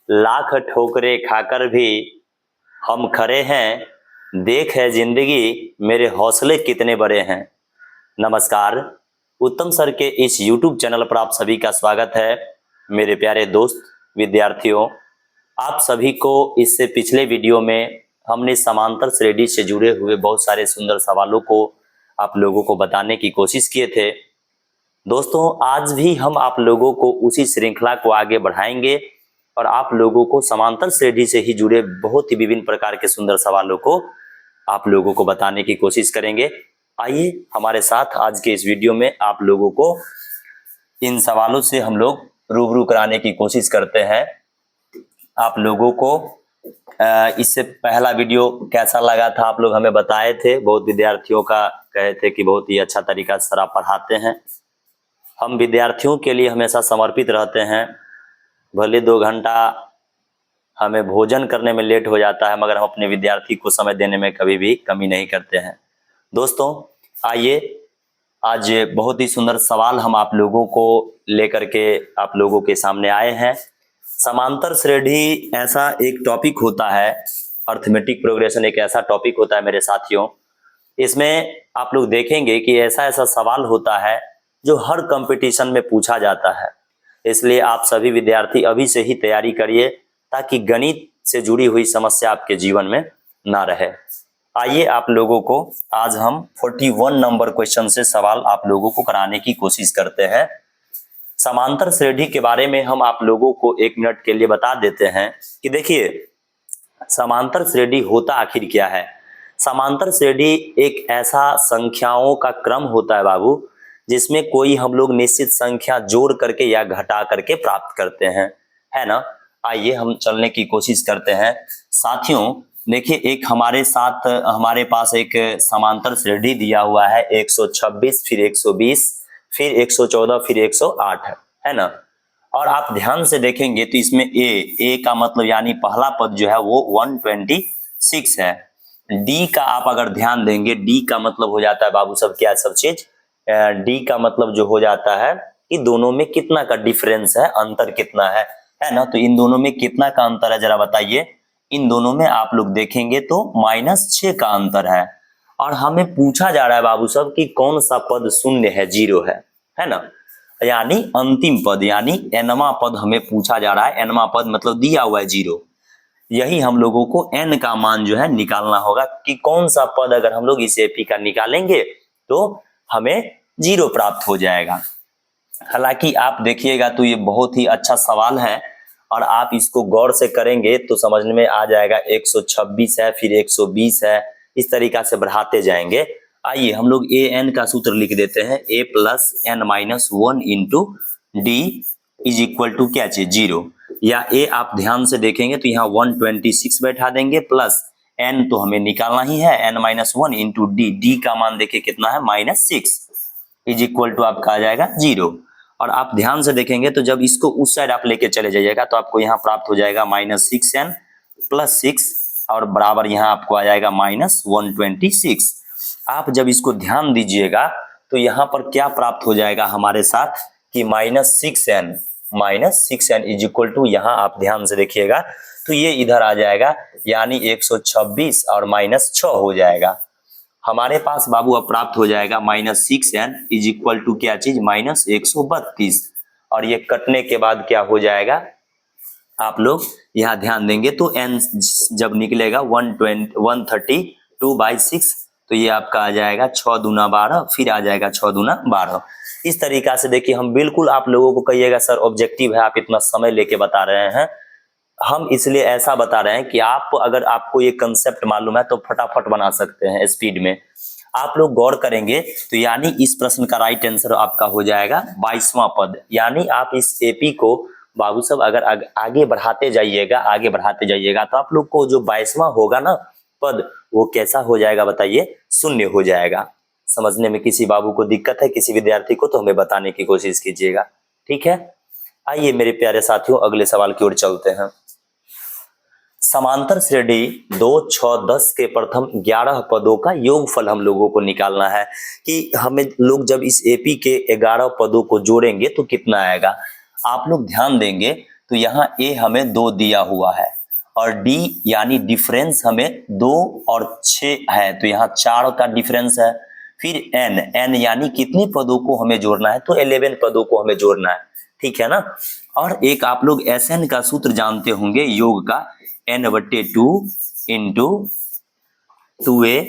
लाख ठोकरे खाकर भी हम खड़े हैं, देख है जिंदगी मेरे हौसले कितने बड़े हैं। नमस्कार, उत्तम सर के इस YouTube चैनल पर आप सभी का स्वागत है। मेरे प्यारे दोस्त विद्यार्थियों, आप सभी को इससे पिछले वीडियो में हमने समांतर श्रेणी से जुड़े हुए बहुत सारे सुंदर सवालों को आप लोगों को बताने की कोशिश किए थे। दोस्तों, आज भी हम आप लोगों को उसी श्रृंखला को आगे बढ़ाएंगे और आप लोगों को समांतर श्रेणी से ही जुड़े बहुत ही विभिन्न प्रकार के सुंदर सवालों को आप लोगों को बताने की कोशिश करेंगे। आइए हमारे साथ आज के इस वीडियो में आप लोगों को इन सवालों से हम लोग रूबरू कराने की कोशिश करते हैं। आप लोगों को इससे पहला वीडियो कैसा लगा था आप लोग हमें बताए थे। बहुत विद्यार्थियों का कहे थे कि बहुत ही अच्छा तरीका से सर आप पढ़ाते हैं। हम विद्यार्थियों के लिए हमेशा समर्पित रहते हैं। भले 2 घंटा हमें भोजन करने में लेट हो जाता है, मगर हम अपने विद्यार्थी को समय देने में कभी भी कमी नहीं करते हैं। दोस्तों, आइए आज बहुत ही सुंदर सवाल हम आप लोगों को लेकर के आप लोगों के सामने आए हैं। समांतर श्रेणी ऐसा एक टॉपिक होता है, अर्थमेटिक प्रोग्रेशन एक ऐसा टॉपिक होता है मेरे साथियों। इसमें आप लोग देखेंगे कि ऐसा ऐसा सवाल होता है जो हर कंपटीशन में पूछा जाता है। इसलिए आप सभी विद्यार्थी अभी से ही तैयारी करिए ताकि गणित से जुड़ी हुई समस्या आपके जीवन में ना रहे। आइए आप लोगों को आज हम 41 नंबर क्वेश्चन से सवाल आप लोगों को कराने की कोशिश करते हैं। समांतर श्रेणी के बारे में हम आप लोगों को 1 मिनट के लिए बता देते हैं कि देखिए, समांतर श्रेणी होता आखिर क्या है। समांतर श्रेणी एक ऐसा संख्याओं का क्रम होता है बाबू, जिसमें कोई हम लोग निश्चित संख्या जोड़ करके या घटा करके प्राप्त करते हैं, है ना। आइए हम चलने की कोशिश करते हैं। साथियों देखिए, एक हमारे साथ हमारे पास एक समांतर श्रेणी दिया हुआ है 126, फिर 120, फिर 114, फिर 108 है ना। और आप ध्यान से देखेंगे तो इसमें ए का मतलब यानी पहला पद जो है वो 126 है। डी का आप अगर ध्यान देंगे, डी का मतलब हो जाता है बाबू सब क्या सब चीज। डी का मतलब जो हो जाता है कि दोनों में कितना का डिफरेंस है, अंतर कितना है ना। तो इन दोनों में कितना का अंतर है जरा बताइए। इन दोनों में आप लोग देखेंगे तो -6 का अंतर है। और हमें पूछा जा रहा है बाबू साहब कि कौन सा पद शून्य है, 0 है ना। यानी अंतिम पद यानी nवां पद हमें पूछा जा रहा है। nवां पद मतलब दिया हुआ है 0। यही हम लोगों को n का मान जो है निकालना होगा कि कौन सा पद अगर हम लोग इस एपी का निकालेंगे तो हमें 0 प्राप्त हो जाएगा। हालांकि आप देखिएगा तो ये बहुत ही अच्छा सवाल है और आप इसको गौर से करेंगे तो समझने में आ जाएगा। 126 है, फिर 120 है, इस तरीका से बढ़ाते जाएंगे। आइए हम लोग an का सूत्र लिख देते हैं। a + n-1 into D is equal to क्या चाहिए 0। या a आप ध्यान से देखेंगे तो यहाँ 126 बैठा देंगे प्लस n तो हमें निकालना ही है, n-1 इंटू डी का मान देखिए कितना है -6 इज इक्वल टू आपका आ जाएगा 0। और आप ध्यान से देखेंगे तो जब इसको उस साइड आप लेके चले जाइएगा तो आपको यहाँ प्राप्त हो जाएगा -6n + 6 और बराबर यहाँ आपको आ जाएगा -126। आप जब इसको ध्यान दीजिएगा तो यहाँ पर क्या प्राप्त हो जाएगा हमारे साथ कि -6n इज इक्वल टू, यहाँ आप ध्यान से देखिएगा तो ये इधर आ जाएगा यानी 126 और -6 हो जाएगा। हमारे पास बाबू अब प्राप्त हो जाएगा -6n इज इक्वल टू क्या चीज -132। और ये कटने के बाद क्या हो जाएगा आप लोग यहाँ ध्यान देंगे तो n जब निकलेगा 132/6 तो ये आपका आ जाएगा 6 दूना 12, फिर आ जाएगा 6 दूना 12। इस तरीका से देखिए, हम बिल्कुल आप लोगों को कहिएगा सर ऑब्जेक्टिव है, आप इतना समय लेके बता रहे हैं। हम इसलिए ऐसा बता रहे हैं कि आप अगर आपको ये कंसेप्ट मालूम है तो फटाफट बना सकते हैं स्पीड में। आप लोग गौर करेंगे तो यानी इस प्रश्न का राइट आंसर आपका हो जाएगा 22वां पद। यानी आप इस एपी को बाबू साहब अगर आगे बढ़ाते जाइएगा तो आप लोग को जो 22वां होगा ना पद, वो कैसा हो जाएगा बताइए, शून्य हो जाएगा। समझने में किसी बाबू को दिक्कत है, किसी विद्यार्थी को, तो हमें बताने की कोशिश कीजिएगा, ठीक है। आइए मेरे प्यारे साथियों अगले सवाल की ओर चलते हैं। समांतर श्रेणी 2, 6, 10 के प्रथम 11 पदों का योगफल हम लोगों को निकालना है कि हमें लोग जब इस एपी के 11 पदों को जोड़ेंगे तो कितना आएगा। आप लोग ध्यान देंगे तो यहाँ ए हमें 2 दिया हुआ है और डी यानी डिफरेंस हमें 2 और 6 है, तो यहाँ 4 का डिफरेंस है। फिर एन यानी कितनी पदों को हमें जोड़ना है, तो 11 पदों को हमें जोड़ना है, ठीक है ना। और एक आप लोग SN का सूत्र जानते होंगे योग का, n/2 into 2a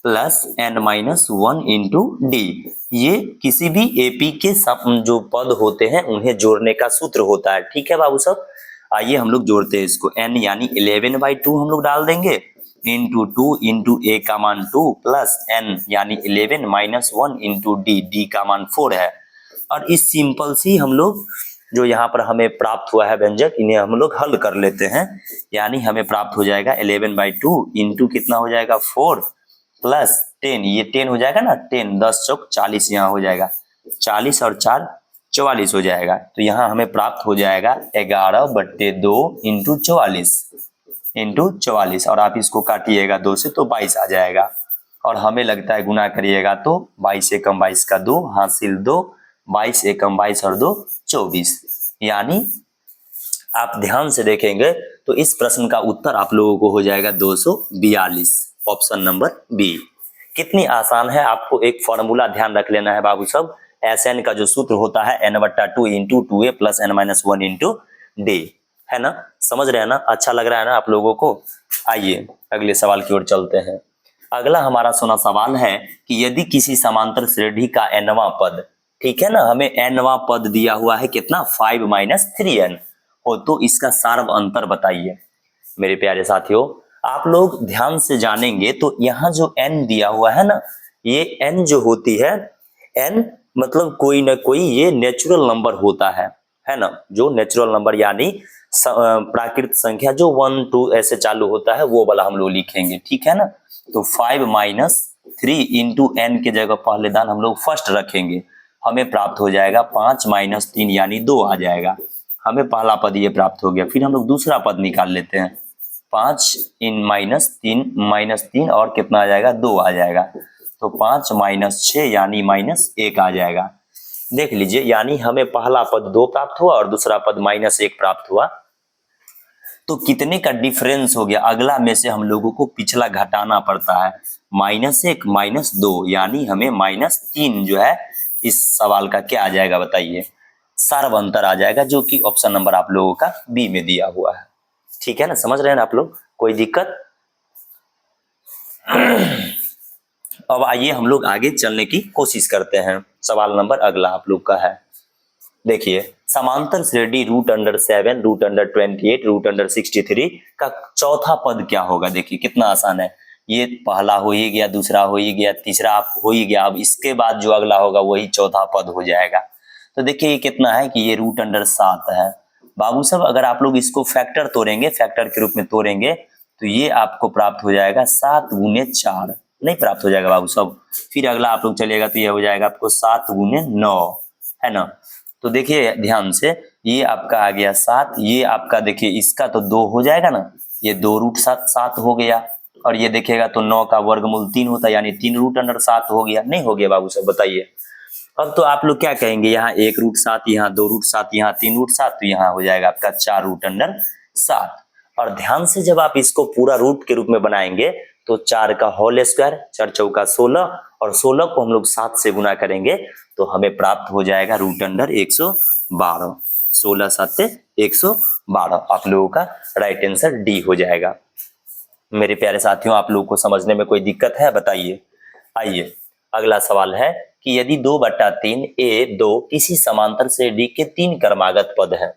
plus n-1 into D. ये किसी भी AP के जो पद होते हैं उन्हें जोड़ने का सूत्र होता है, ठीक है बाबू सब। आइए हम लोग जोड़ते हैं इसको। n यानी 11/2 हम लोग डाल देंगे इंटू 2 इंटू a का मान 2 प्लस n यानी 11 माइनस 1 इंटू डी का मान 4 है। और इस सिंपल सी हम लोग जो यहाँ पर हमें प्राप्त हुआ है व्यंजक, इन्हें हम लोग हल कर लेते हैं। यानी हमें प्राप्त हो जाएगा 11/2 इंटू कितना हो जाएगा 4 प्लस 10, ये 10 हो जाएगा ना, 10 10 चौक 40 यहाँ हो जाएगा, 40 और 4 44 हो जाएगा। तो यहाँ हमें प्राप्त हो जाएगा 11/2 इंटू 44 और आप इसको काटिएगा 2 से तो 22 आ जाएगा। और हमें लगता है गुना करिएगा तो 22 एकम 22 का 2 हासिल 2, 22 एकम 22 और 2 24। यानी आप ध्यान से देखेंगे तो इस प्रश्न का उत्तर आप लोगों को हो जाएगा 242, ऑप्शन नंबर बी। कितनी आसान है, आपको एक फॉर्मूला ध्यान रख लेना है बाबू सब। SN का जो सूत्र होता है n/2 into 2a plus n-1 into D, है ना। समझ रहे हैं ना, अच्छा लग रहा है ना आप लोगों को। आइए अगले सवाल की ओर चलते हैं। अगला हमारा सुना सवाल है कि यदि किसी समांतर श्रेणी का nवां पद, ठीक है ना, हमें nवां पद दिया हुआ है कितना 5 - 3n हो, तो इसका सार्व अंतर बताइए। मेरे प्यारे साथियों, आप लोग ध्यान से जानेंगे तो यहाँ जो n दिया हुआ है ना, ये n जो होती है, n मतलब कोई ना कोई ये नेचुरल नंबर होता है ना। जो नेचुरल नंबर यानी प्राकृत संख्या जो 1 2 ऐसे चालू होता है वो वाला हम लोग लिखेंगे, ठीक है ना। तो 5 - 3 इंटू n के जगह पहले दान हम लोग फर्स्ट रखेंगे, हमें प्राप्त हो जाएगा 5 - 3 यानी 2 आ जाएगा। हमें पहला पद ये प्राप्त हो गया। फिर हम लोग दूसरा पद निकाल लेते हैं, 5 इन -3 और कितना आ जाएगा 2 आ जाएगा। तो 5 - 6 यानी -1 आ जाएगा। देख लीजिए, यानी हमें पहला पद 2 प्राप्त हुआ और दूसरा पद -1 प्राप्त हुआ। तो कितने का डिफरेंस हो गया, अगला में से हम लोगों को पिछला घटाना पड़ता है, -1 - 2 यानी हमें -3 जो है इस सवाल का क्या आ जाएगा बताइए, सार्व अंतर आ जाएगा, जो कि ऑप्शन नंबर आप लोगों का बी में दिया हुआ है, ठीक है ना। समझ रहे हैं ना आप लोग, कोई दिक्कत। अब आइए हम लोग आगे चलने की कोशिश करते हैं। सवाल नंबर अगला आप लोग का है, देखिए, समांतर श्रेणी √7 √28 √63 का चौथा पद क्या होगा। देखिए कितना आसान है, ये पहला हो ही गया, दूसरा हो ही गया, तीसरा आप हो ही गया, अब इसके बाद जो अगला होगा वही चौथा पद हो जाएगा। तो देखिए ये कितना है कि ये √7 है बाबू साहब। अगर आप लोग इसको फैक्टर तोड़ेंगे, फैक्टर के रूप में तोड़ेंगे तो ये आपको प्राप्त हो जाएगा 7 × 4, नहीं प्राप्त हो जाएगा बाबू साहब। फिर अगला आप लोग चलिएगा तो ये हो जाएगा आपको 7 × 9, है ना। तो देखिए ध्यान से, ये आपका आ गया 7, ये आपका देखिए इसका तो 2 हो जाएगा ना, ये 2 √7 हो गया। और ये देखिएगा तो 9 का वर्गमूल 3 होता है, यानी 3 √7 हो गया, नहीं हो गया बाबू साहब बताइए। अब तो आप लोग क्या कहेंगे, यहाँ 1 √7, यहाँ 2 √7, यहाँ 3 √7, तो यहाँ हो जाएगा आपका 4 √7। और ध्यान से जब आप इसको पूरा रूट के रूप में बनाएंगे तो 4 का होल स्क्वायर, 4 चौका 16, और 16 को हम लोग 7 से गुना करेंगे तो हमें प्राप्त हो जाएगा √112। 16 7 112 आप लोगों का राइट आंसर डी हो जाएगा। मेरे प्यारे साथियों, आप लोगों को समझने में कोई दिक्कत है बताइए। आइए अगला सवाल है कि यदि 2/3 a2 किसी समांतर श्रेणी के 3 क्रमागत पद हैं।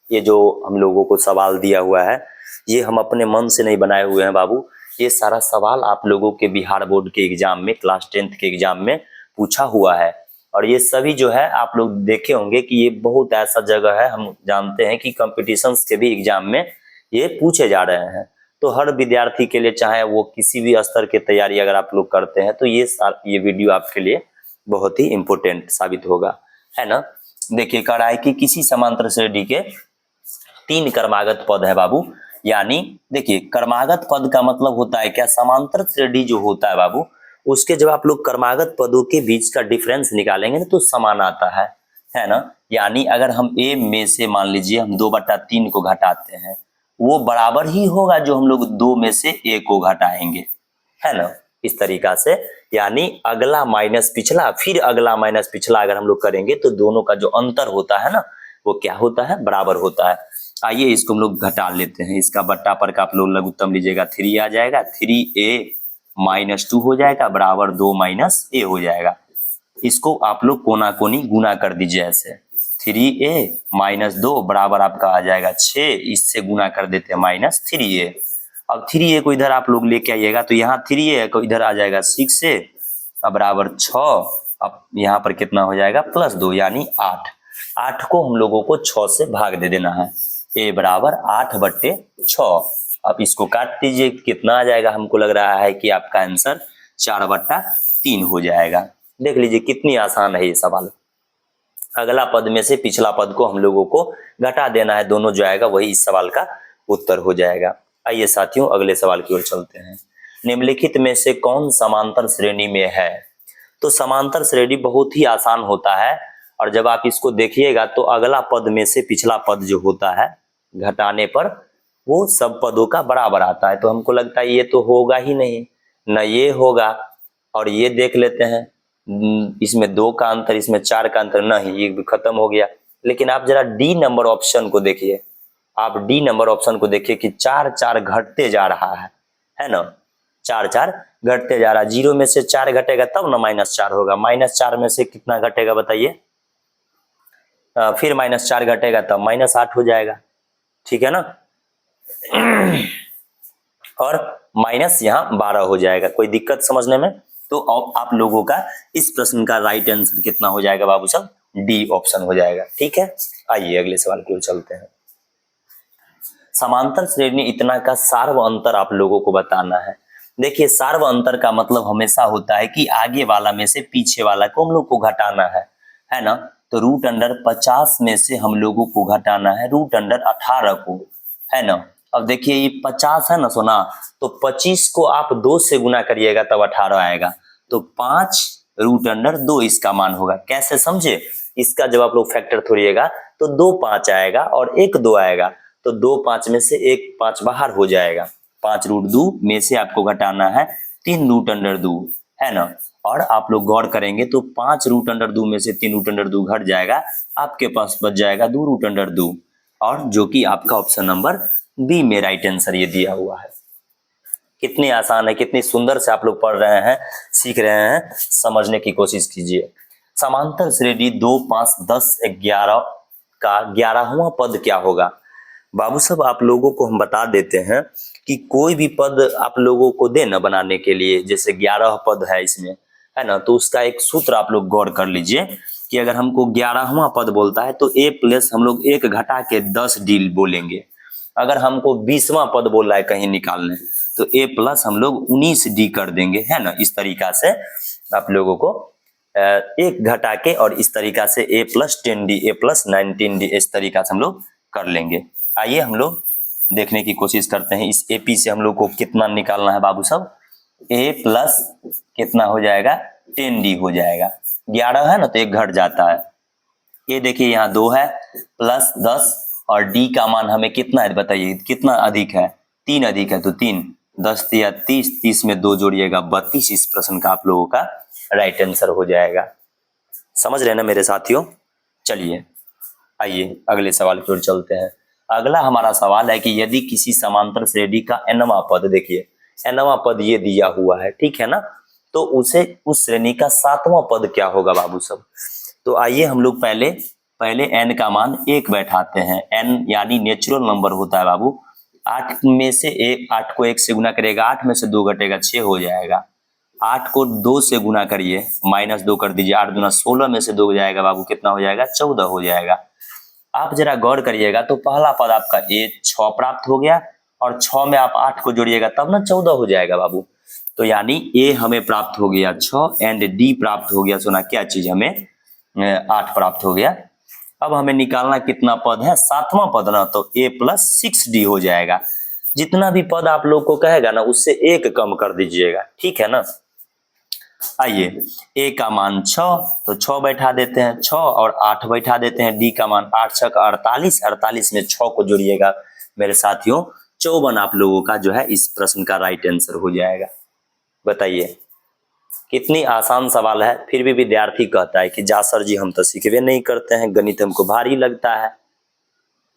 ये जो हम लोगों को सवाल दिया हुआ है ये हम अपने मन से नहीं बनाए हुए हैं बाबू, ये सारा सवाल आप लोगों के बिहार बोर्ड के एग्जाम में, क्लास 10th के एग्जाम में पूछा हुआ है। और ये सभी जो है आप लोग देखे होंगे कि ये बहुत ऐसा जगह है, हम जानते हैं कि कॉम्पिटिशन्स के भी एग्जाम में ये पूछे जा रहे हैं। तो हर विद्यार्थी के लिए, चाहे वो किसी भी स्तर की तैयारी अगर आप लोग करते हैं, तो ये वीडियो आपके लिए बहुत ही इंपॉर्टेंट साबित होगा, है ना। देखिए कह रहा है कि किसी समांतर श्रेणी के 3 क्रमागत पद है बाबू। यानी देखिए क्रमागत पद का मतलब होता है क्या, समांतर श्रेणी जो होता है बाबू, उसके जब आप लोग क्रमागत पदों के बीच का डिफरेंस निकालेंगे ना तो समान आता है है ना। यानी अगर हम a में से मान लीजिए हम 2/3 को घटाते हैं, वो बराबर ही होगा जो हम लोग 2 में से a को घटाएंगे, है ना। इस तरीका से यानी अगला माइनस पिछला, फिर अगला माइनस पिछला अगर हम लोग करेंगे तो दोनों का जो अंतर होता है ना वो क्या होता है, बराबर होता है। आइए इसको हम लोग घटा लेते हैं। इसका बट्टा पर का आप लोग लघुत्तम लीजिएगा, 3 आ जाएगा, 3a - 2 हो जाएगा बराबर 2 - a हो जाएगा। इसको आप लोग कोना कोनी गुना कर दीजिए ऐसे, 3a - 2 बराबर आपका आ जाएगा 6, इससे गुना कर देते हैं -3a। अब 3a को इधर आप लोग लेके आइएगा तो यहाँ 3a को इधर आ जाएगा 6a, अब बराबर 6, अब यहाँ पर कितना हो जाएगा +2 यानी 8। 8 को हम लोगों को 6 से भाग दे देना है, a बराबर 8/6। अब इसको काट दीजिए, कितना आ जाएगा, हमको लग रहा है कि आपका आंसर 4/3 हो जाएगा। देख लीजिए कितनी आसान है ये सवाल। अगला पद में से पिछला पद को हम लोगों को घटा देना है, दोनों जो आएगा वही इस सवाल का उत्तर हो जाएगा। आइए साथियों अगले सवाल की ओर चलते हैं। निम्नलिखित में से कौन समांतर श्रेणी में है? तो समांतर श्रेणी बहुत ही आसान होता है, और जब आप इसको देखिएगा तो अगला पद में से पिछला पद जो होता है घटाने पर वो सब पदों का बराबर आता है। तो हमको लगता है ये तो होगा ही नहीं, न ये होगा, और ये देख लेते हैं, इसमें 2 का अंतर, इसमें 4 का अंतर, नहीं ये भी खत्म हो गया। लेकिन आप जरा डी नंबर ऑप्शन को देखिए, आप डी नंबर ऑप्शन को देखिए कि 4 घटते जा रहा है ना, 4 घटते जा रहा है। 0 में से 4 घटेगा तब ना -4 होगा, -4 में से कितना घटेगा बताइए, फिर -4 घटेगा तब -8 हो जाएगा, ठीक है ना। और माइनस यहाँ 12 हो जाएगा। कोई दिक्कत समझने में? तो आप लोगों का इस प्रश्न का राइट आंसर कितना हो जाएगा बाबू साहब, डी ऑप्शन हो जाएगा, ठीक है। आइए अगले सवाल की ओर चलते हैं। समांतर श्रेणी इतना का सार्व अंतर आप लोगों को बताना है। देखिए सार्व अंतर का मतलब हमेशा होता है कि आगे वाला में से पीछे वाला को हम लोग को घटाना है ना। तो √50 में से हम लोगों को घटाना है √18 को, है ना। अब देखिए ये 50 है ना सोना, तो 25 को आप 2 से गुना करिएगा तब 18 आएगा, तो 5 √2 इसका मान होगा। कैसे समझे? इसका जब आप लोग फैक्टर थोड़िएगा तो 2 5 आएगा और 1 2 आएगा, तो 2 5 में से 1 5 बाहर हो जाएगा। 5 √2 में से आपको घटाना है 3 √2, है ना। और आप लोग गौर करेंगे तो 5 √2 में से 3 √2 घट जाएगा, आपके पास बच जाएगा 2 √2, और जो कि आपका ऑप्शन नंबर बी में राइट आंसर ये दिया हुआ है। कितनी आसान है, कितनी सुंदर से आप लोग पढ़ रहे हैं, सीख रहे हैं, समझने की कोशिश कीजिए। समांतर श्रेणी 2 5 10 11 का 11वां पद क्या होगा? बाबू साहब आप लोगों को हम बता देते हैं कि कोई भी पद आप लोगों को दे ना बनाने के लिए, जैसे 11 पद है इसमें, है ना, तो उसका एक सूत्र आप लोग गौर कर लीजिए कि अगर हमको 11वां पद बोलता है तो a प्लस हम लोग 1 घटा के 10 डी बोलेंगे। अगर हमको 20वां पद बोल रहा है कहीं निकालने तो a प्लस हम लोग 19 डी कर देंगे, है ना। इस तरीका से आप लोगों को 1 घटा के और इस तरीका से a + 10 डी, a + 19 डी, इस तरीका से हम लोग कर लेंगे। आइए हम लोग देखने की कोशिश करते हैं इस AP से हम लोग को कितना निकालना है बाबू साहब। a प्लस कितना हो जाएगा 10 डी हो जाएगा, 11 है ना तो 1 घट जाता है। ये देखिए यहाँ 2 है प्लस 10 और डी का मान हमें कितना है बताइए, कितना अधिक है, 3 अधिक है, तो 3 10 या 30, 30 में 2 जोड़िएगा 32। इस प्रश्न का आप लोगों का राइट आंसर हो जाएगा। समझ रहे हैं ना मेरे साथियों? चलिए आइए अगले सवाल की ओर चलते हैं। अगला हमारा सवाल है कि यदि किसी समांतर श्रेणी का nवां पद, देखिए nवां पद ये दिया हुआ है, ठीक है ना, तो उसे उस श्रेणी का 7वां पद क्या होगा बाबू साहब? तो आइए हम लोग पहले n का मान 1 बैठाते हैं। n यानी नेचुरल नंबर होता है बाबू। 8 में से 8 को 1 से गुना करेगा, 8 में से 2 घटेगा 6 हो जाएगा। 8 को 2 से गुना करिए, -2 कर दीजिए, 8 दूना 16 में से 2 जाएगा बाबू, कितना हो जाएगा 14 हो जाएगा। आप जरा गौर करिएगा तो पहला पद आपका 6 प्राप्त हो गया, और 6 में आप 8 को जोड़िएगा तब ना 14 हो जाएगा बाबू। तो यानी a हमें प्राप्त हो गया 6 एंड d प्राप्त हो गया सोना क्या चीज, हमें 8 प्राप्त हो गया। अब हमें निकालना कितना पद है, 7वां पद ना, तो a + 6d हो जाएगा। जितना भी पद आप लोग को कहेगा ना उससे 1 कम कर दीजिएगा, ठीक है ना। आइए ए का मान 6, तो 6 बैठा देते हैं, 6 और 8 बैठा देते हैं। डी का मान 8 6 का 48, 48 में 6 को जोड़िएगा मेरे साथियों, 54 आप लोगों का जो है इस प्रश्न का राइट आंसर हो जाएगा। बताइए कितनी आसान सवाल है, फिर भी विद्यार्थी कहता है कि जा सर जी हम तो सीखवे नहीं करते हैं, गणित हमको भारी लगता है।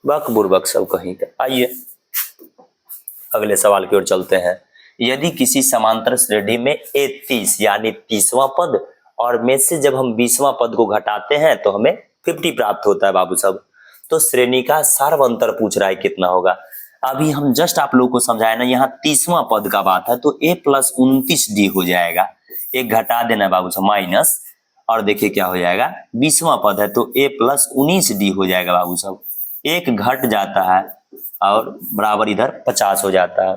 बक बुर्बक सब कहीं का। आइए अगले सवाल की ओर चलते हैं। यदि किसी समांतर श्रेणी में ए 30 यानी 30वां पद और में से जब हम 20वां पद को घटाते हैं तो हमें 50 प्राप्त होता है बाबू साहब, तो श्रेणी का सार्वंतर पूछ रहा है कितना होगा। अभी हम जस्ट आप लोगों को समझाए ना, यहाँ 30वां पद का बात है तो a + 29d हो जाएगा। एक घटा देना है बाबू साहब माइनस, और देखिए क्या हो जाएगा, 20वां पद है तो a + 19d हो जाएगा बाबू साहब। एक घट जाता है और बराबर इधर 50 हो जाता है।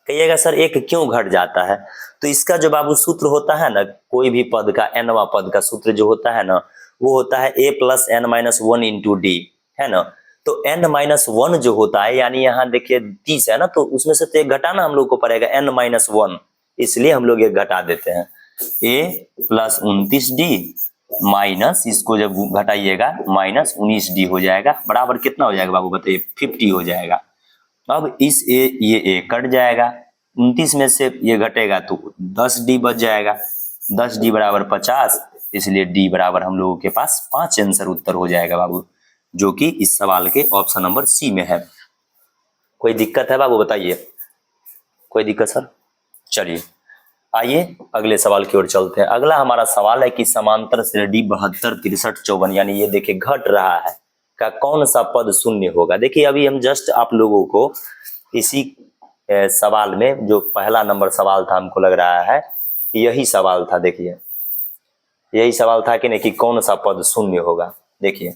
कहिएगा सर एक क्यों घट जाता है, तो इसका जो बाबू सूत्र होता है ना, कोई भी पद का nवां पद का सूत्र जो होता है ना, वो होता है a + n - 1 × d, है ना। तो n-1 जो होता है, यानी यहाँ देखिए 30 है ना, तो उसमें से तो एक घटाना हम लोग को पड़ेगा n-1, इसलिए हम लोग एक घटा देते हैं। a + 29d माइनस, इसको जब घटाइएगा -19d हो जाएगा, बराबर कितना हो जाएगा बाबू बताइए, 50 हो जाएगा। अब इस ये कट जाएगा, 29 में से ये घटेगा तो 10d बच जाएगा, 10d बराबर 50, इसलिए d बराबर हम लोगों के पास 5 आंसर उत्तर हो जाएगा बाबू, जो कि इस सवाल के ऑप्शन नंबर सी में है। कोई दिक्कत है बाबू बताइए, कोई दिक्कत सर? चलिए आइए अगले सवाल की ओर चलते हैं। अगला हमारा सवाल है कि समांतर श्रेणी 72 63 54 यानी ये देखिए घट रहा है का कौन सा पद शून्य होगा। देखिए अभी हम जस्ट आप लोगों को इसी सवाल में जो पहला नंबर सवाल था, हमको लग रहा है यही सवाल था। देखिए यही सवाल था कि नहीं, कि कौन सा पद शून्य होगा। देखिए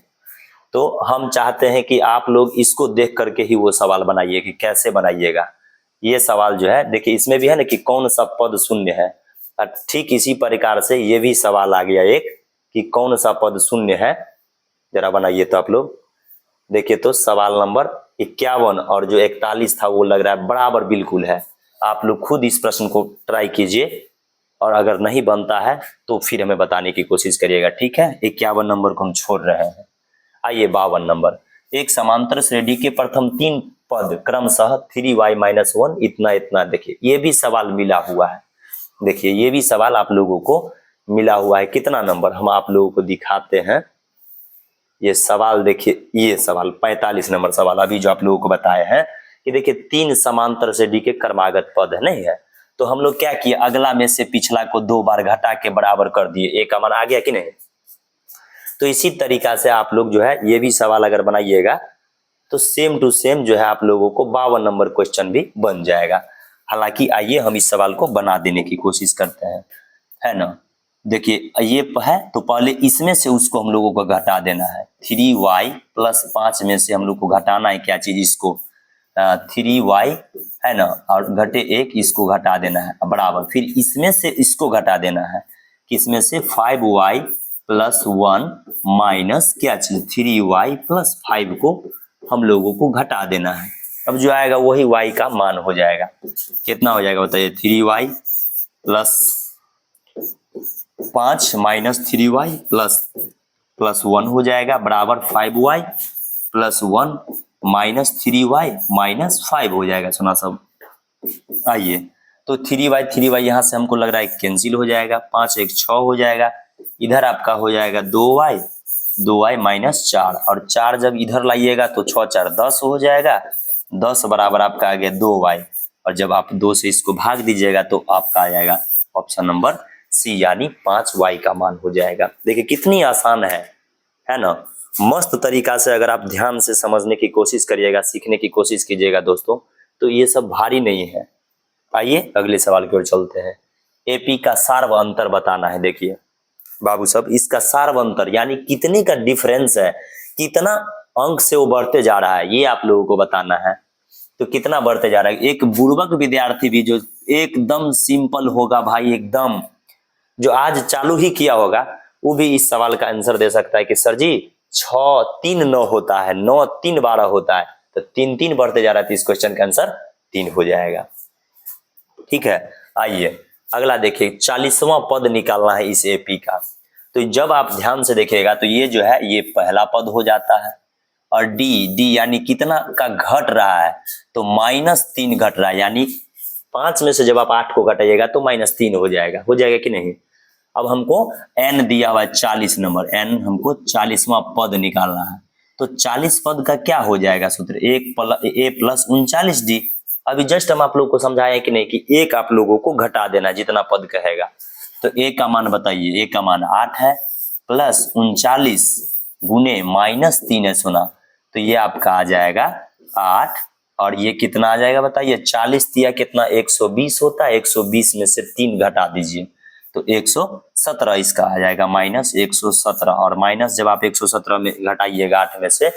तो हम चाहते हैं कि आप लोग इसको देख करके ही वो सवाल बनाइए कि कैसे बनाइएगा। ये सवाल जो है देखिए इसमें भी है ना कि कौन सा पद शून्य है, ठीक इसी प्रकार से ये भी सवाल आ गया एक कि कौन सा पद शून्य है। जरा बनाइए तो आप लोग देखिए, तो सवाल नंबर 51 और जो 41 था वो लग रहा है बराबर बिल्कुल है। आप लोग खुद इस प्रश्न को ट्राई कीजिए और अगर नहीं बनता है तो फिर हमें बताने की कोशिश करिएगा, ठीक है। 51 नंबर को हम छोड़ रहे हैं। आइए 52 नंबर, एक समांतर श्रेणी के प्रथम 3 पद क्रमशः 3y - 1 इतना इतना। देखिए ये भी सवाल मिला हुआ है, देखिए ये भी सवाल आप लोगों को मिला हुआ है। कितना नंबर हम आप लोगों को दिखाते हैं ये सवाल। देखिए ये सवाल 45 नंबर सवाल अभी जो आप लोगों को बताए हैं कि देखिए 3 समांतर श्रेणी के क्रमागत पद है, नहीं है, तो हम लोग क्या किए, अगला में से पिछला को 2 बार घटा के बराबर कर दिए, एक का मान आ गया कि नहीं। तो इसी तरीका से आप लोग जो है ये भी सवाल अगर बनाइएगा तो सेम टू सेम जो है आप लोगों को 52 नंबर क्वेश्चन भी बन जाएगा। हालांकि आइए हम इस सवाल को बना देने की कोशिश करते हैं, है ना। देखिए ये है तो पहले इसमें से उसको हम लोगों को घटा देना है। 3y + 5 में से हम लोग को घटाना है क्या चीज, इसको 3y है ना, और घटे 1 इसको घटा देना है बराबर, फिर इसमें से इसको घटा देना है, किसमें से 5y + 1 माइनस क्या चीज 3y + 5 को हम लोगों को घटा देना है। अब जो आएगा वही y का मान हो जाएगा। कितना हो जाएगा बताइए, 3y + 5 माइनस 3y + 1 हो जाएगा बराबर 5y + 1 माइनस 3y माइनस 5 हो जाएगा। सुना सब, आइए तो 3y यहाँ से हमको लग रहा है कैंसिल हो जाएगा, 5 1 6 हो जाएगा, इधर आपका हो जाएगा 2y -4, और 4 जब इधर लाइएगा तो 6 4 10 हो जाएगा, 10 बराबर आपका आ गया 2y, और जब आप 2 से इसको भाग दीजिएगा तो आपका आ जाएगा ऑप्शन नंबर सी यानी 5y का मान हो जाएगा। देखिए कितनी आसान है ना, मस्त तरीका से अगर आप ध्यान से समझने की कोशिश करिएगा, सीखने की कोशिश कीजिएगा दोस्तों, तो ये सब भारी नहीं है। आइए अगले सवाल की ओर चलते हैं। एपी का सार्वअंतर बताना है। देखिए बाबू साहब इसका सार्वअंतर यानी कितने का डिफरेंस है, कितना अंक से वो बढ़ते जा रहा है, ये आप लोगों को बताना है। तो कितना बढ़ते जा रहा है, एक बुर्बक विद्यार्थी भी जो एकदम सिंपल होगा भाई, एकदम जो आज चालू ही किया होगा, वो भी इस सवाल का आंसर दे सकता है कि सर जी 6 3 9 होता है, 9 3 12 होता है, तो 3 3 बढ़ते जा रहा है, तो इस क्वेश्चन का आंसर 3 हो जाएगा। ठीक है, आइए अगला देखिए 40वां पद निकालना है इस एपी का। तो जब आप ध्यान से देखिएगा तो ये जो है ये पहला पद हो जाता है, और डी यानी कितना का घट रहा है, तो -3 घट रहा है, यानी 5 में से जब आप 8 को घटाइएगा तो -3 हो जाएगा कि नहीं। अब हमको n दिया हुआ है 40 नंबर, n हमको 40वां पद निकालना है। तो 40 पद का क्या हो जाएगा सूत्र, a प्लस 39d। अभी जस्ट हम आप लोग को समझाया कि नहीं कि एक आप लोगों को घटा देना जितना पद कहेगा। तो a का मान बताइए, a का मान 8 है, प्लस 39 गुने -3 है सुना, तो ये आपका आ जाएगा 8, और ये कितना आ जाएगा बताइए, 40 दिया कितना 120 होता है, 120 में से 3 घटा दीजिए तो 117 इसका आ जाएगा, -117। और माइनस जब आप 117 में घटाइएगा 8 में से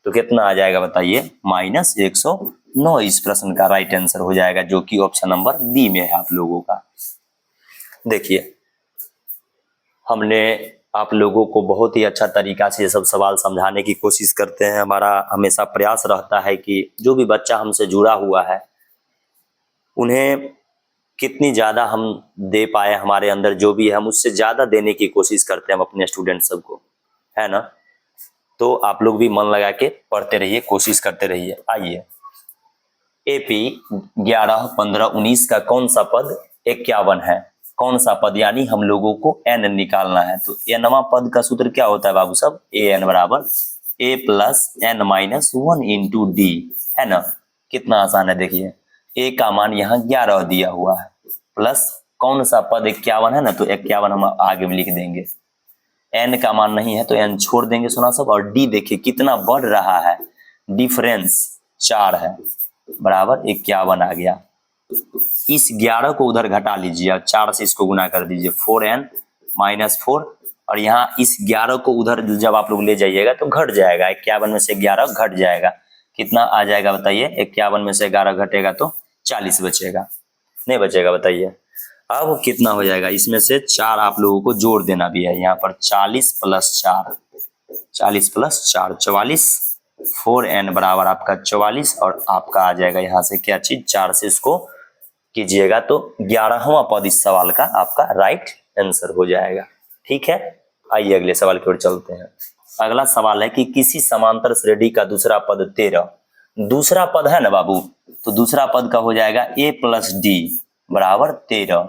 तो कितना आ जाएगा बताइए, -109 इस प्रश्न का राइट आंसर हो जाएगा, जो कि ऑप्शन नंबर बी में है आप लोगों का। देखिए हमने आप लोगों को बहुत ही अच्छा तरीका से ये सब सवाल समझाने की कोशिश करते हैं। हमारा हमेशा प्रयास रहता है कि जो भी बच्चा हमसे जुड़ा हुआ है उन्हें कितनी ज़्यादा हम दे पाए, हमारे अंदर जो भी है हम उससे ज़्यादा देने की कोशिश करते हैं हम अपने स्टूडेंट सबको, है ना। तो आप लोग भी मन लगा के पढ़ते रहिए, कोशिश करते रहिए। आइए एपी 11, 15, 19 का कौन सा पद 51 है, कौन सा पद, यानी हम लोगों को n निकालना है। तो nवां पद का सूत्र क्या होता है बाबू सब, an बराबर a plus n minus 1 into D, है ना। कितना आसान है, देखिए a का मान यहाँ 11 दिया हुआ है, प्लस कौन सा पद 51 है ना, तो 51 हम आगे भी लिख देंगे। n का मान नहीं है तो n छोड़ देंगे सुना सब, और d देखिए कितना बढ़ रहा है, डिफरेंस 4 है, बराबर 51 आ गया। इस 11 को उधर घटा लीजिए और 4 से इसको गुना कर दीजिए, 4n माइनस 4, और यहाँ इस 11 को उधर जब आप लोग ले जाइएगा तो घट जाएगा, 51 में से 11 घट जाएगा, कितना आ जाएगा बताइए, 51 में से 11 घटेगा तो 40 बचेगा, नहीं बचेगा बताइए। अब कितना हो जाएगा, इसमें से 4 आप लोगों को जोड़ देना भी है, यहाँ पर 40 प्लस 4, 40 प्लस 4 44, 4n बराबर आपका 44, और आपका आ जाएगा यहाँ से क्या चीज, 4 से इसको कीजिएगा तो 11वां पद इस सवाल का आपका राइट आंसर हो जाएगा। ठीक है, आइए अगले सवाल की ओर चलते हैं। अगला सवाल है कि किसी समांतर श्रेणी का दूसरा पद 13, दूसरा पद है ना बाबू, तो दूसरा पद का हो जाएगा a प्लस डी बराबर 13,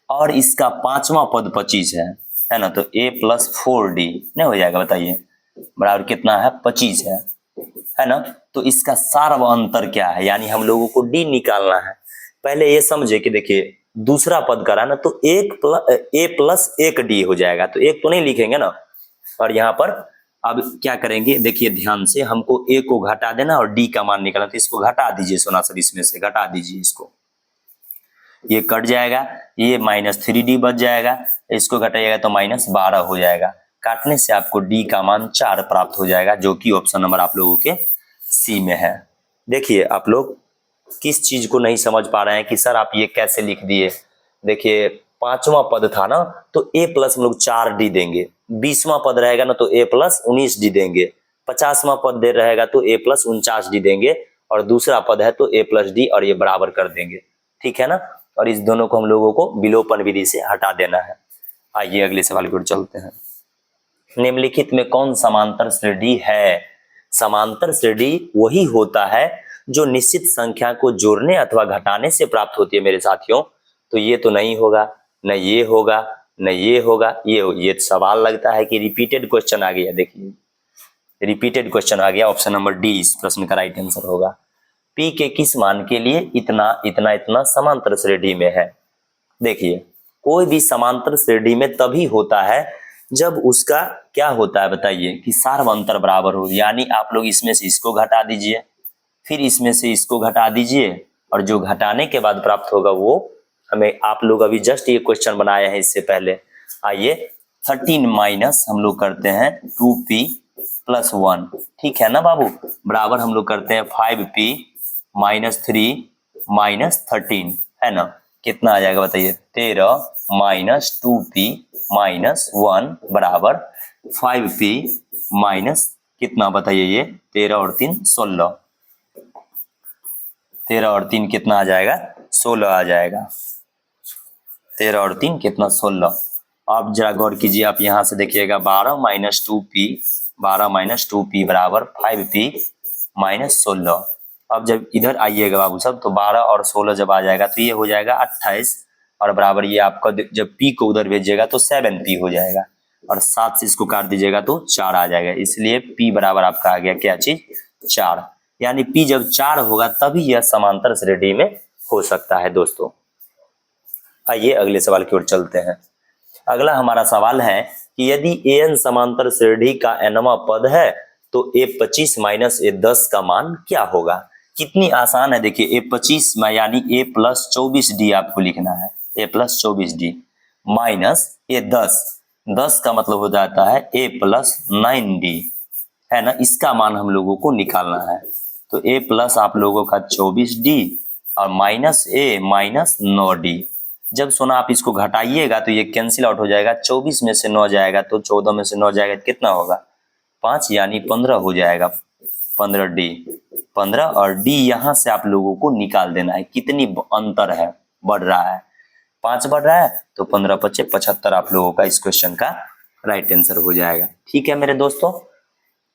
और इसका 5वां पद 25 है ना, तो a प्लस 4d नहीं हो जाएगा बताइए, बराबर कितना है 25 है ना। तो इसका सार्व अंतर क्या है, यानी हम लोगों को d निकालना है। पहले ये समझे कि देखिए दूसरा पद करा ना तो a प्लस 1d हो जाएगा, तो एक तो नहीं लिखेंगे ना, और यहाँ पर अब क्या करेंगे देखिए ध्यान से, हमको a को घटा देना और d का मान निकालना, तो इसको घटा दीजिए सोना सर, इसमें से घटा दीजिए इसको, ये कट जाएगा, ये -3d बच जाएगा, इसको घटाइएगा तो -12 हो जाएगा, काटने से आपको d का मान 4 प्राप्त हो जाएगा, जो कि ऑप्शन नंबर आप लोगों के सी में है। देखिए आप लोग किस चीज को नहीं समझ पा रहे हैं कि सर आप ये कैसे लिख दिए। देखिए 5वां पद था ना तो a प्लस हम लोग 4d देंगे, 20वां पद रहेगा ना तो a प्लस 19d देंगे, 50वां पद दे रहेगा तो a प्लस 49d देंगे, और दूसरा पद है तो a प्लस d, और ये बराबर कर देंगे, ठीक है ना। और इस दोनों को हम लोगों को विलोपन विधि से हटा देना है। आइए अगले सवाल की ओर चलते हैं। निम्नलिखित में कौन समांतर श्रेणी है। समांतर श्रेणी वही होता है जो निश्चित संख्या को जोड़ने अथवा घटाने से प्राप्त होती है मेरे साथियों। तो ये तो नहीं होगा, न ये होगा, न ये होगा, ये सवाल लगता है कि रिपीटेड क्वेश्चन आ गया। देखिए रिपीटेड क्वेश्चन आ गया, ऑप्शन नंबर डी इस प्रश्न का राइट आंसर होगा। P के किस मान के लिए इतना इतना इतना समांतर श्रेणी में है। देखिए कोई भी समांतर श्रेणी में तभी होता है जब उसका क्या होता है बताइए कि सार्व अंतर बराबर हो, यानी आप लोग इसमें से इसको घटा दीजिए, फिर इसमें से इसको घटा दीजिए, और जो घटाने के बाद प्राप्त होगा वो हमें, आप लोग अभी जस्ट ये क्वेश्चन बनाए हैं इससे पहले। आइए 13 माइनस हम लोग करते हैं 2p प्लस 1, ठीक है ना बाबू, बराबर हम लोग करते हैं 5p माइनस 3 माइनस 13, है ना। कितना आ जाएगा बताइए, 13 माइनस 2p माइनस 1 बराबर 5p माइनस कितना बताइए, ये 13 और 3 16, 13 और 3 कितना आ जाएगा 16 आ जाएगा। 13 और 3 कितना 16। अब जरा गौर कीजिए, आप यहाँ से देखिएगा 12 माइनस 2p, 12 माइनस 2p बराबर 5p माइनस 16। अब जब इधर आइएगा बाबू साहब तो 12 और 16 जब आ जाएगा तो ये हो जाएगा 28 और बराबर ये आपका जब p को उधर भेजिएगा तो 7p हो जाएगा और 7 से इसको काट दीजिएगा तो 4 आ जाएगा। इसलिए p बराबर आपका आ गया क्या चीज, 4। यानी p जब 4 होगा तभी यह समांतर श्रेणी में हो सकता है दोस्तों। आइए अगले सवाल की ओर चलते हैं। अगला हमारा सवाल है कि यदि an समांतर श्रेणी का nवां पद है तो a25 माइनस a10 का मान क्या होगा। कितनी आसान है, देखिए a25 यानी a प्लस 24d आपको लिखना है, a plus 24d minus a10, 10 का मतलब हो जाता है a प्लस 9d, है ना। इसका मान हम लोगों को निकालना है। तो a प्लस आप लोगों का 24d और माइनस a माइनस 9d। जब सोना आप इसको घटाइएगा तो ये कैंसिल आउट हो जाएगा, 24 में से 9 जाएगा तो 14 में से 9 जाएगा कितना होगा 5, यानी 15 हो जाएगा, 15d, 15 और d यहाँ से आप लोगों को निकाल देना है। कितनी अंतर है, बढ़ रहा है, 5 बढ़ रहा है तो 15 25 75 आप लोगों का इस क्वेश्चन का राइट आंसर हो जाएगा। ठीक है मेरे दोस्तों,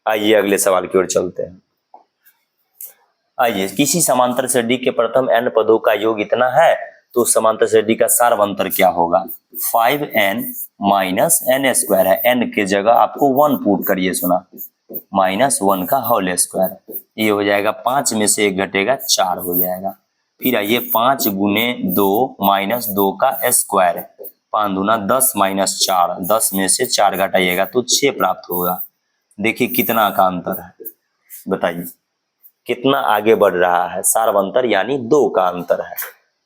आइए अगले सवाल की ओर चलते हैं। आइए, किसी समांतर श्रेणी के प्रथम n पदों का योग इतना है तो समांतर श्रेणी का सार्वंतर क्या होगा। 5n माइनस n स्क्वायर है, n के जगह आपको 1 पुट करिए सुना, माइनस 1 का होल स्क्वायर, ये हो जाएगा 5 में से 1 घटेगा 4 हो जाएगा। फिर आइए 5 गुने 2 माइनस 2 का स्क्वायर, 5 दूना 10 माइनस 4, 10 में से 4 घटाइएगा तो 6 प्राप्त होगा। देखिए कितना का अंतर है, बताइए कितना आगे बढ़ रहा है, सार्वंतर यानी 2 का अंतर है।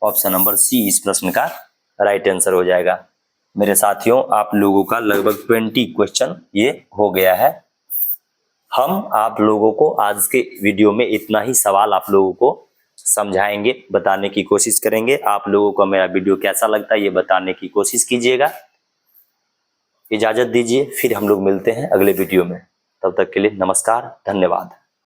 ऑप्शन नंबर सी इस प्रश्न का राइट आंसर हो जाएगा। मेरे साथियों, आप लोगों का लगभग 20 क्वेश्चन ये हो गया है। हम आप लोगों को आज के वीडियो में इतना ही सवाल आप लोगों को समझाएंगे, बताने की कोशिश करेंगे। आप लोगों को मेरा वीडियो कैसा लगता है ये बताने की कोशिश कीजिएगा। इजाजत दीजिए, फिर हम लोग मिलते हैं अगले वीडियो में। तब तक के लिए नमस्कार, धन्यवाद।